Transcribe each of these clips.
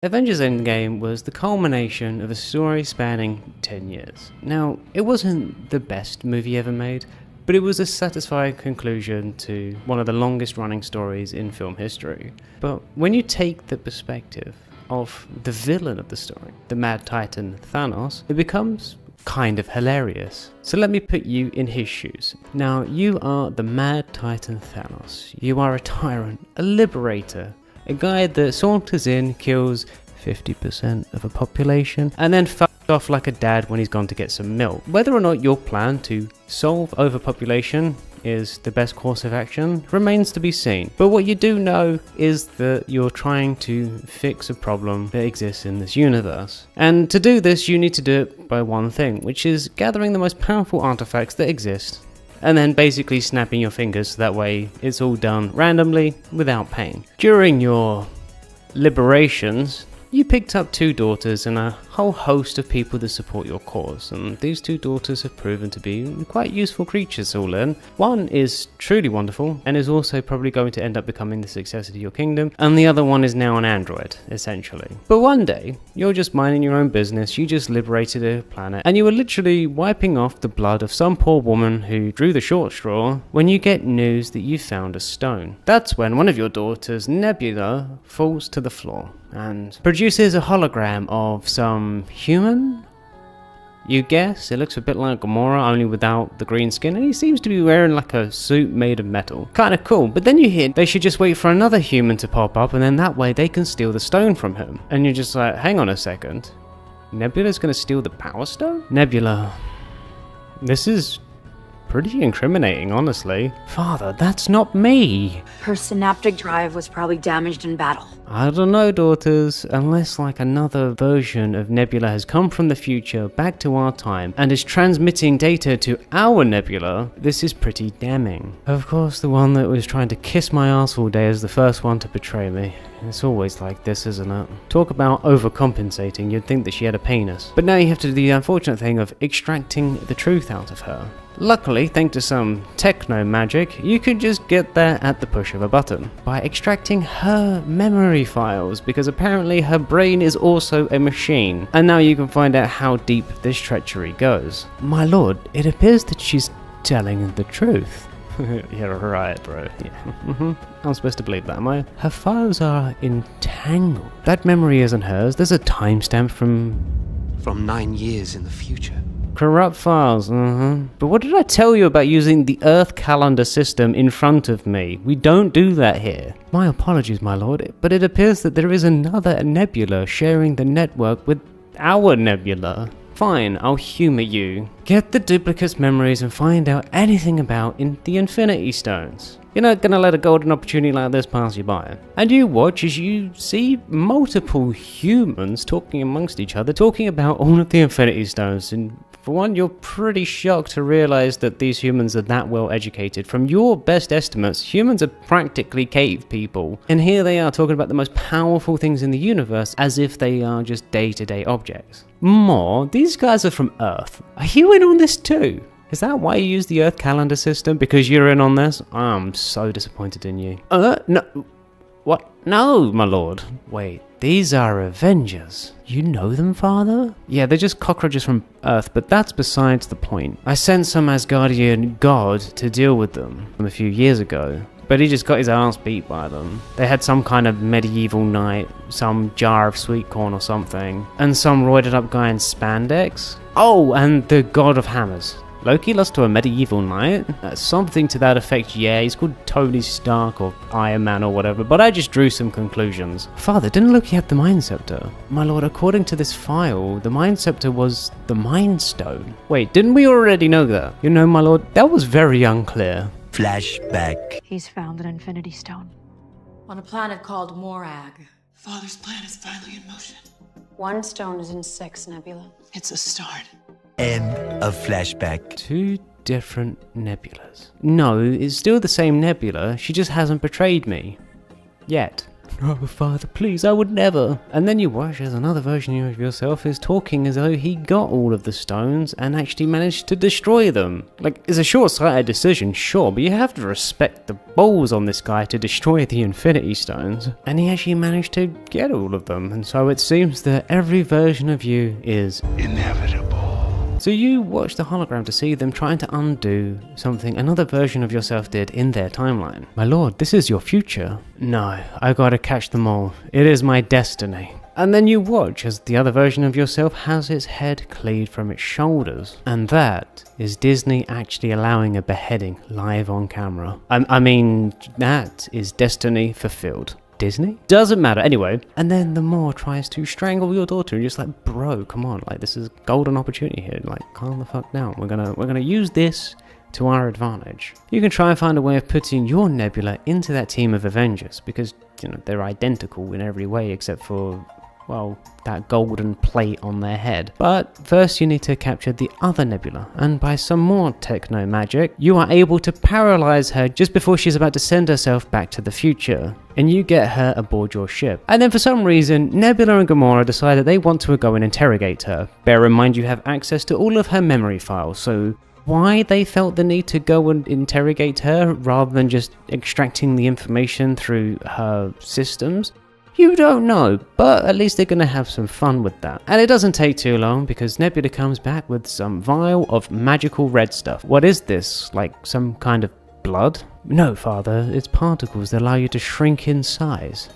Avengers Endgame was the culmination of a story spanning 10 years. Now, it wasn't the best movie ever made, but it was a satisfying conclusion to one of the longest running stories in film history. But when you take the perspective of the villain of the story, the Mad Titan Thanos, it becomes kind of hilarious. So let me put you in his shoes. Now, you are the Mad Titan Thanos. You are a tyrant, a liberator, a guy that saunters in, kills 50% of a population, and then fucks off like a dad when he's gone to get some milk. Whether or not your plan to solve overpopulation is the best course of action remains to be seen. But what you do know is that you're trying to fix a problem that exists in this universe. And to do this, you need to do it by one thing, which is gathering the most powerful artifacts that exist, and then basically snapping your fingers so that way it's all done randomly without pain. During your liberations, you picked up 2 daughters and a whole host of people that support your cause, and these 2 daughters have proven to be quite useful creatures all in. One is truly wonderful and is also probably going to end up becoming the successor to your kingdom, and the other one is now an android, essentially. But one day, you're just minding your own business, you just liberated a planet, and you were literally wiping off the blood of some poor woman who drew the short straw when you get news that you found a stone. That's when one of your daughters, Nebula, falls to the floor and produces a hologram of some human? You guess? It looks a bit like Gamora, only without the green skin, and he seems to be wearing like a suit made of metal. Kinda cool, but then you hear they should just wait for another human to pop up, and then that way they can steal the stone from him. And you're just like, hang on a second. Nebula's gonna steal the Power Stone? Nebula. This is pretty incriminating, honestly. Father, that's not me. Her synaptic drive was probably damaged in battle. I don't know, daughters, unless like another version of Nebula has come from the future back to our time and is transmitting data to our Nebula, this is pretty damning. Of course, the one that was trying to kiss my ass all day is the first one to betray me. It's always like this, isn't it? Talk about overcompensating, you'd think that she had a penis. But now you have to do the unfortunate thing of extracting the truth out of her. Luckily, thanks to some techno magic, you can just get there at the push of a button by extracting her memory files, because apparently her brain is also a machine. And now you can find out how deep this treachery goes. My lord, it appears that she's telling the truth. Yeah, right, bro. Yeah. I'm supposed to believe that, am I? Her files are entangled. That memory isn't hers. There's a timestamp from 9 years in the future. Corrupt files, But what did I tell you about using the Earth calendar system in front of me? We don't do that here. My apologies, my lord, but it appears that there is another nebula sharing the network with our nebula. Fine, I'll humor you. Get the duplicate's memories and find out anything about the Infinity Stones. You're not gonna let a golden opportunity like this pass you by. And you watch as you see multiple humans talking amongst each other, talking about all of the Infinity Stones. And for one, you're pretty shocked to realize that these humans are that well educated. From your best estimates, humans are practically cave people. And here they are talking about the most powerful things in the universe as if they are just day-to-day objects. More, these guys are from Earth. Are you in on this too? Is that why you use the Earth calendar system? Because you're in on this? I'm so disappointed in you. No. What? No, my lord. Wait, these are Avengers. You know them, father? Yeah, they're just cockroaches from Earth, but that's besides the point. I sent some Asgardian god to deal with them a few years ago, but he just got his ass beat by them. They had some kind of medieval knight, some jar of sweet corn or something, and some roided up guy in spandex. Oh, and the god of hammers. Loki lost to a medieval knight? Something to that effect, yeah. He's called Tony Stark or Iron Man or whatever, but I just drew some conclusions. Father, didn't Loki have the Mind Scepter? My lord, according to this file, the Mind Scepter was the Mind Stone. Wait, didn't we already know that? You know, my lord, that was very unclear. Flashback. He's found an Infinity Stone on a planet called Morag. Father's plan is finally in motion. 1 stone is in 6, Nebula. It's a start. End of flashback. 2 different nebulas. No, it's still the same nebula, she just hasn't betrayed me. Yet. "Oh, father, please, I would never." And then you watch as another version of yourself is talking as though he got all of the stones and actually managed to destroy them. Like, it's a short-sighted decision, sure, but you have to respect the balls on this guy to destroy the Infinity Stones. And he actually managed to get all of them, and so it seems that every version of you is inevitable. So you watch the hologram to see them trying to undo something another version of yourself did in their timeline. My lord, this is your future. No, I gotta catch them all. It is my destiny. And then you watch as the other version of yourself has its head cleaved from its shoulders. And that is Disney actually allowing a beheading live on camera. I mean, that is destiny fulfilled. Disney? Doesn't matter, anyway. And then the Moor tries to strangle your daughter, and you're just like, bro, come on, like, this is golden opportunity here, like, calm the fuck down. We're gonna use this to our advantage. You can try and find a way of putting your Nebula into that team of Avengers, because, you know, they're identical in every way except for, well, that golden plate on their head. But first you need to capture the other Nebula, and by some more techno magic, you are able to paralyze her just before she's about to send herself back to the future. And you get her aboard your ship. And then for some reason, Nebula and Gamora decide that they want to go and interrogate her. Bear in mind you have access to all of her memory files, so why they felt the need to go and interrogate her rather than just extracting the information through her systems, you don't know, but at least they're going to have some fun with that. And it doesn't take too long because Nebula comes back with some vial of magical red stuff. What is this? Like some kind of blood? No, father, it's particles that allow you to shrink in size.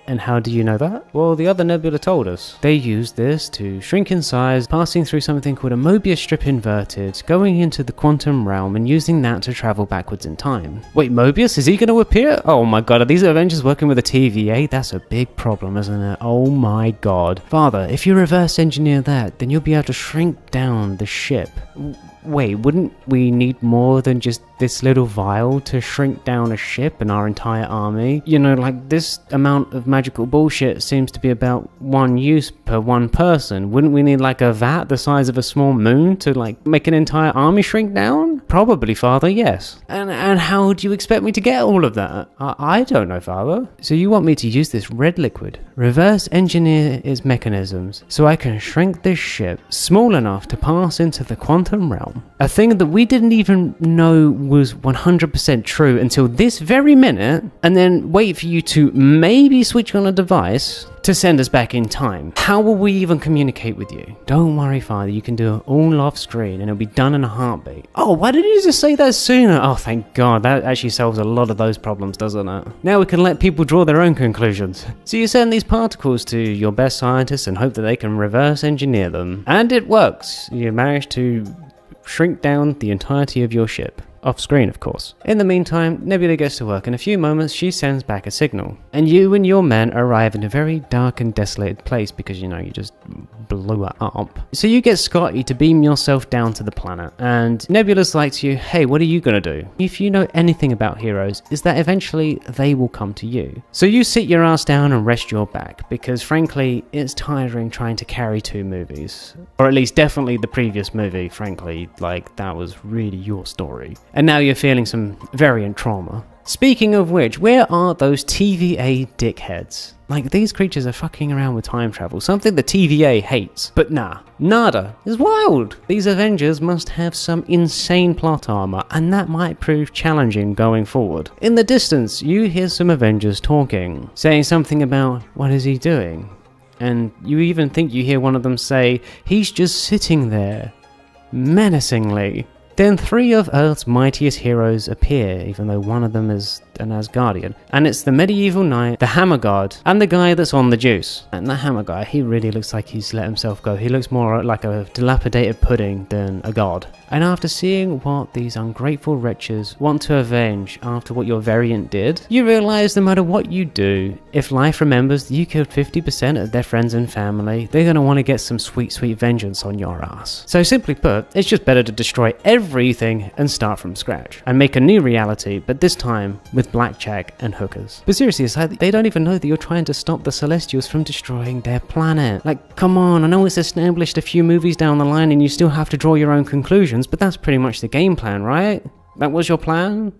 And how do you know that? Well, the other Nebula told us. They used this to shrink in size, passing through something called a Mobius strip inverted, going into the quantum realm and using that to travel backwards in time. Wait, Mobius? Is he going to appear? Oh my god, are these Avengers working with a TVA? That's a big problem, isn't it? Oh my god. Father, if you reverse engineer that, then you'll be able to shrink down the ship. Wait, wouldn't we need more than just this little vial to shrink down a ship and our entire army? You know, like, this amount of magical bullshit seems to be about one use per one person. Wouldn't we need like a vat the size of a small moon to like make an entire army shrink down? Probably, father, yes. And how do you expect me to get all of that? I don't know, father. So you want me to use this red liquid, reverse engineer its mechanisms, so I can shrink this ship small enough to pass into the quantum realm? A thing that we didn't even know was 100% true until this very minute, and then wait for you to maybe switch on a device to send us back in time. How will we even communicate with you? Don't worry, father, you can do it all off screen and it'll be done in a heartbeat. Oh, why did you just say that sooner? Oh, thank god, that actually solves a lot of those problems, doesn't it? Now we can let people draw their own conclusions. So you send these particles to your best scientists and hope that they can reverse engineer them. And it works. You manage to shrink down the entirety of your ship. Off screen, of course. In the meantime, Nebula gets to work. In a few moments, she sends back a signal. And you and your men arrive in a very dark and desolated place because, you know, you just blew it up. So you get Scotty to beam yourself down to the planet. And Nebula's like to you, hey, what are you gonna do? If you know anything about heroes, is that eventually they will come to you. So you sit your ass down and rest your back because, frankly, it's tiring trying to carry two movies. Or at least definitely the previous movie, frankly. Like, that was really your story. And now you're feeling some variant trauma. Speaking of which, where are those TVA dickheads? Like, these creatures are fucking around with time travel, something the TVA hates. But nah, nada. It's wild. These Avengers must have some insane plot armor, and that might prove challenging going forward. In the distance, you hear some Avengers talking, saying something about, what is he doing? And you even think you hear one of them say, he's just sitting there, menacingly. Then three of Earth's mightiest heroes appear, even though one of them is an Asgardian. And it's the medieval knight, the Hammer God, and the guy that's on the juice. And the Hammer guy, he really looks like he's let himself go. He looks more like a dilapidated pudding than a god. And after seeing what these ungrateful wretches want to avenge after what your variant did, you realise no matter what you do, if life remembers that you killed 50% of their friends and family, they're going to want to get some sweet, sweet vengeance on your ass. So simply put, it's just better to destroy everything and start from scratch. And make a new reality, but this time with blackjack and hookers. But seriously, it's like they don't even know that you're trying to stop the Celestials from destroying their planet. Like, come on, I know it's established a few movies down the line and you still have to draw your own conclusions, but that's pretty much the game plan, right? That was your plan?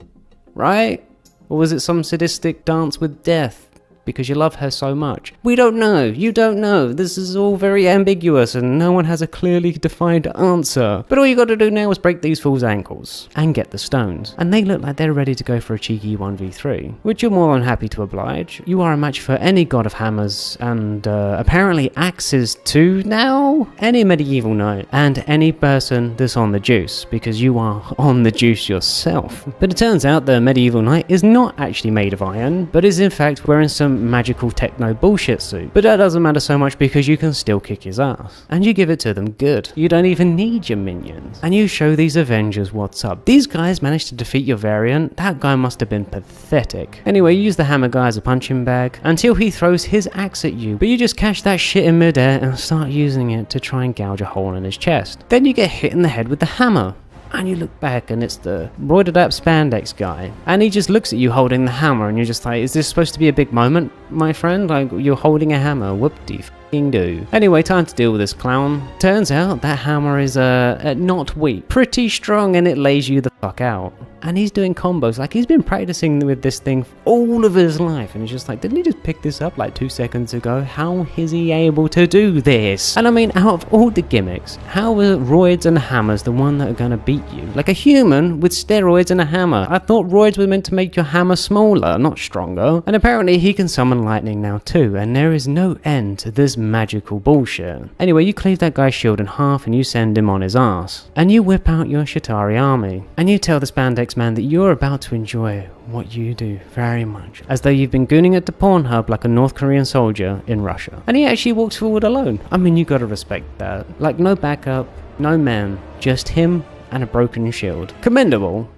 Right? Or was it some sadistic dance with death? Because you love her so much. We don't know. You don't know. This is all very ambiguous and no one has a clearly defined answer. But all you gotta do now is break these fools' ankles and get the stones. And they look like they're ready to go for a cheeky 1v3, which you're more than happy to oblige. You are a match for any god of hammers and apparently axes too now? Any medieval knight and any person that's on the juice, because you are on the juice yourself. But it turns out the medieval knight is not actually made of iron, but is in fact wearing some magical techno bullshit suit. But that doesn't matter so much because you can still kick his ass. And you give it to them good. You don't even need your minions. And you show these Avengers what's up. These guys managed to defeat your variant. That guy must have been pathetic. Anyway, you use the hammer guy as a punching bag until he throws his axe at you. But you just catch that shit in midair and start using it to try and gouge a hole in his chest. Then you get hit in the head with the hammer. And you look back and it's the roided up spandex guy. And he just looks at you holding the hammer and you're just like, is this supposed to be a big moment, my friend? Like, you're holding a hammer, whoop-de f***ing do. Anyway, time to deal with this clown. Turns out that hammer is not weak. Pretty strong and it lays you the fuck out. And he's doing combos, like he's been practicing with this thing all of his life. And he's just like, didn't he just pick this up like 2 seconds ago? How is he able to do this? And I mean, out of all the gimmicks, how are roids and hammers the one that are gonna beat you? Like a human with steroids and a hammer. I thought roids were meant to make your hammer smaller, not stronger. And apparently he can summon lightning now too, and there is no end to this magical bullshit. Anyway, you cleave that guy's shield in half and you send him on his ass. And you whip out your Shatari army. And you tell the spandex man that you're about to enjoy what you do very much, as though you've been gooning at the Pornhub like a North Korean soldier in Russia. And he actually walks forward alone. I mean, you gotta respect that. Like, no backup, no man, just him and a broken shield. Commendable,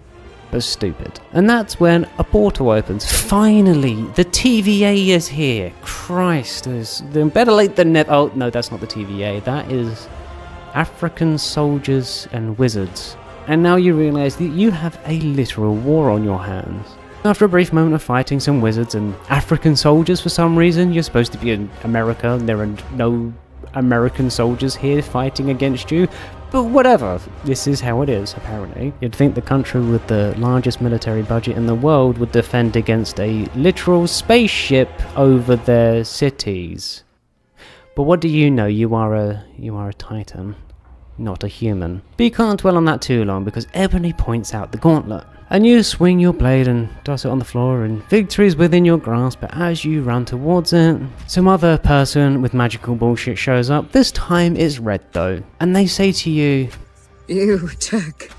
but stupid. And that's when a portal opens. Finally, the TVA is here. Christ, better late than never. Oh, no, that's not the TVA. That is African soldiers and wizards. And now you realise that you have a literal war on your hands. After a brief moment of fighting some wizards and African soldiers for some reason, you're supposed to be in America and there are no American soldiers here fighting against you. But whatever, this is how it is, apparently. You'd think the country with the largest military budget in the world would defend against a literal spaceship over their cities. But what do you know? You are a titan. Not a human. But you can't dwell on that too long because Ebony points out the gauntlet. And you swing your blade and toss it on the floor and victory is within your grasp, but as you run towards it, some other person with magical bullshit shows up. This time it's Red though. And they say to you, "You took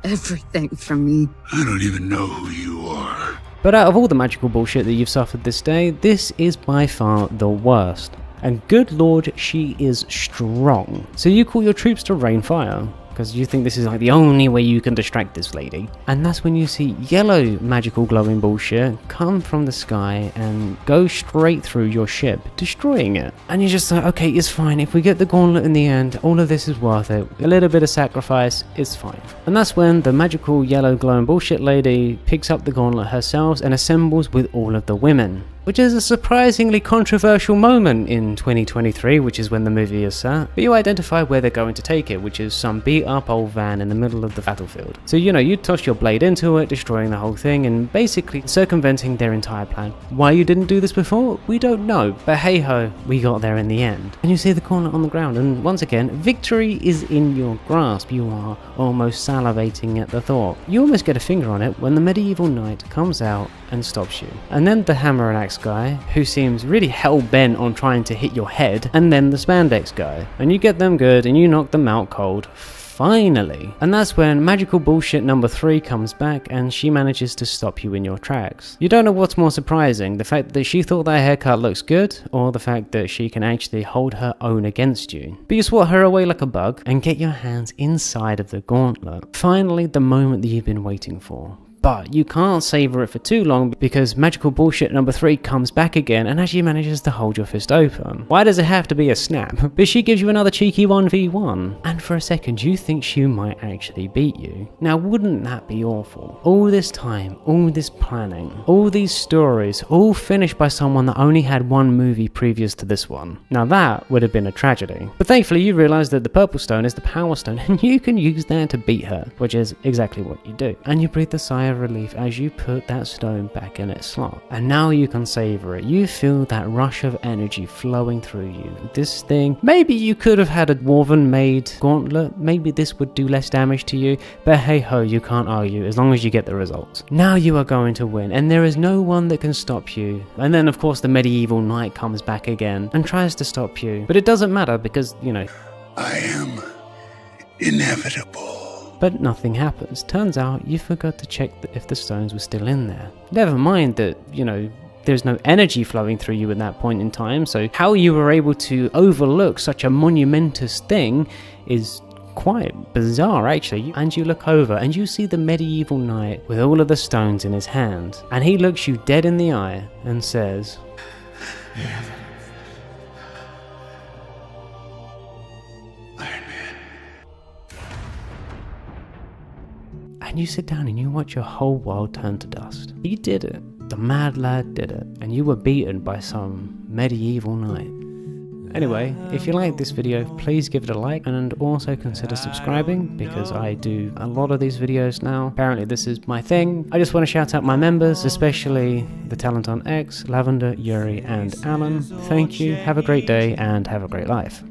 everything from me." I don't even know who you are. But out of all the magical bullshit that you've suffered this day, this is by far the worst. And good lord, she is strong. So you call your troops to rain fire, because you think this is like the only way you can distract this lady. And that's when you see yellow magical glowing bullshit come from the sky and go straight through your ship, destroying it. And you're just like, okay, it's fine. If we get the gauntlet in the end, all of this is worth it. A little bit of sacrifice, it's fine. And that's when the magical yellow glowing bullshit lady picks up the gauntlet herself and assembles with all of the women. Which is a surprisingly controversial moment in 2023, which is when the movie is set. But you identify where they're going to take it, which is some beat up old van in the middle of the battlefield. So you toss your blade into it, destroying the whole thing and basically circumventing their entire plan. Why you didn't do this before, we don't know. But hey ho, we got there in the end. And you see the gauntlet on the ground and once again, victory is in your grasp. You are almost salivating at the thought. You almost get a finger on it when the medieval knight comes out and stops you. And then the hammer and axe guy, who seems really hell-bent on trying to hit your head, and then the spandex guy. And you get them good and you knock them out cold. Finally. And that's when magical bullshit number 3 comes back and she manages to stop you in your tracks. You don't know what's more surprising, the fact that she thought that haircut looks good, or the fact that she can actually hold her own against you. But you swat her away like a bug and get your hands inside of the gauntlet. Finally, the moment that you've been waiting for. But you can't savor it for too long because magical bullshit number 3 comes back again and actually manages to hold your fist open. Why does it have to be a snap? But she gives you another cheeky 1v1. And for a second you think she might actually beat you. Now wouldn't that be awful? All this time, all this planning, all these stories, all finished by someone that only had one movie previous to this one. Now that would have been a tragedy. But thankfully you realise that the purple stone is the power stone and you can use that to beat her, which is exactly what you do. And you breathe a sigh of relief as you put that stone back in its slot. And now you can savor it. You feel that rush of energy flowing through you. This thing, maybe you could have had a dwarven made gauntlet, maybe this would do less damage to you, but hey ho, you can't argue as long as you get the results. Now you are going to win, and there is no one that can stop you. And then of course the medieval knight comes back again and tries to stop you, but it doesn't matter because, you know, I am inevitable. but nothing happens. Turns out you forgot to check if the stones were still in there. Never mind that, you know, there's no energy flowing through you at that point in time, so how you were able to overlook such a monumentous thing is quite bizarre actually. And you look over and you see the medieval knight with all of the stones in his hand, and he looks you dead in the eye and says, and you sit down and you watch your whole world turn to dust. He did it. The mad lad did it. And you were beaten by some medieval knight. Anyway, if you like this video, please give it a like and also consider subscribing because I do a lot of these videos now. Apparently this is my thing. I just want to shout out my members, especially the Talent on X, Lavender, Yuri and Alan. Thank you, have a great day and have a great life.